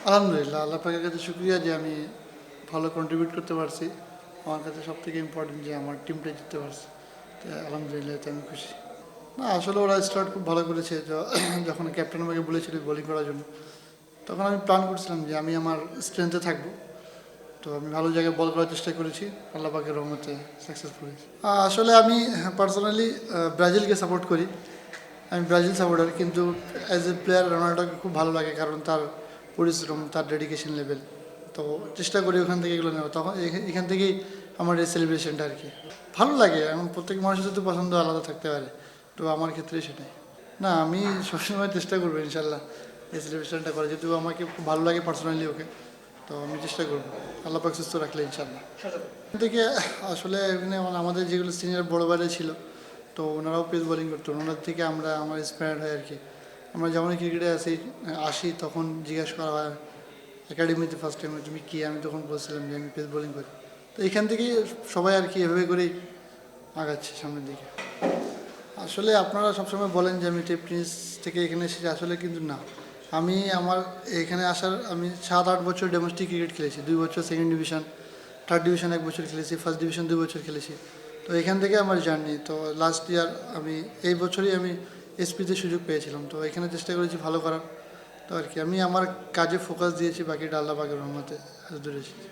আলহামদুলিল্লাহ, আল্লাহ পাকের কাছে শুকরিয়া যে আমি ভালো কন্ট্রিবিউট করতে পারছি। আমার কাছে সবথেকে ইম্পর্টেন্ট যে আমার টিমটা জিততে পারছে। তো আলহামদুলিল্লাহ, এতে আমি খুশি। না, আসলে ওরা স্টার্ট খুব ভালো করেছে। যখন ক্যাপ্টেন আমাকে বলেছিল বোলিং করার জন্য, তখন আমি প্ল্যান করছিলাম যে আমি আমার স্ট্রেংথে থাকবো। তো আমি ভালো জায়গায় বল করার চেষ্টা করেছি, আল্লাহ পাকের রহমতে সাকসেসফুল হয়েছি। আসলে আমি পার্সোনালি ব্রাজিলকে সাপোর্ট করি। আমি ব্রাজিল সাপোর্টার, কিন্তু অ্যাজ এ প্লেয়ার রোনাল্ডোকে খুব ভালো লাগে, কারণ তার পরিশ্রম, তার ডেডিকেশন লেভেল। তো চেষ্টা করি ওখান থেকে এগুলো নেওয়া, তখন এখান থেকেই আমার এই সেলিব্রেশনটা আর কি ভালো লাগে। এখন প্রত্যেক মানুষের তো পছন্দ আলাদা থাকতে পারে, তো আমার ক্ষেত্রে সেটাই। না, আমি সবসময় চেষ্টা করবো ইনশাল্লাহ এই সেলিব্রেশনটা করা, যেহেতু আমাকে খুব ভালো লাগে পার্সোনালি ওকে। তো আমি চেষ্টা করবো আল্লাহ পাক সুস্থ রাখলে ইনশাল্লাহ। এখান থেকে আসলে এখানে আমাদের যেগুলো সিনিয়র বড় বাইরে ছিল, তো ওনারাও পেস বোলিং করতো, ওনার থেকে আমার ইন্সপায়ার্ড হয় আর কি। আমরা যেমন ক্রিকেটে আসি তখন জিজ্ঞাসা করা হয় একাডেমিতে ফার্স্ট টাইমে তুমি কি, আমি তখন বলছিলাম যে আমি পেস বোলিং করি। তো এখান থেকেই সবাই আর কি এভাবে করেই আগাচ্ছে সামনের দিকে। আসলে আপনারা সবসময় বলেন যে আমি টেনিস থেকে এখানে এসেছি, আসলে কিন্তু না। আমার এখানে আসার আমি 7-8 বছর ডোমেস্টিক ক্রিকেট খেলেছি, 2 বছর সেকেন্ড ডিভিশন, থার্ড ডিভিশন 1 বছর খেলেছি, ফার্স্ট ডিভিশন 2 বছর খেলেছি। তো এখান থেকে আমার জার্নি। তো লাস্ট ইয়ার এই বছরই আমি এসপিতে সুযোগ পেয়েছিলাম, তো এখানে চেষ্টা করেছি ভালো করার। তো আর কি আমি আমার কাজে ফোকাস দিয়েছি, বাকিটা আল্লাহ পাকের রহমতে দূরে এসেছি।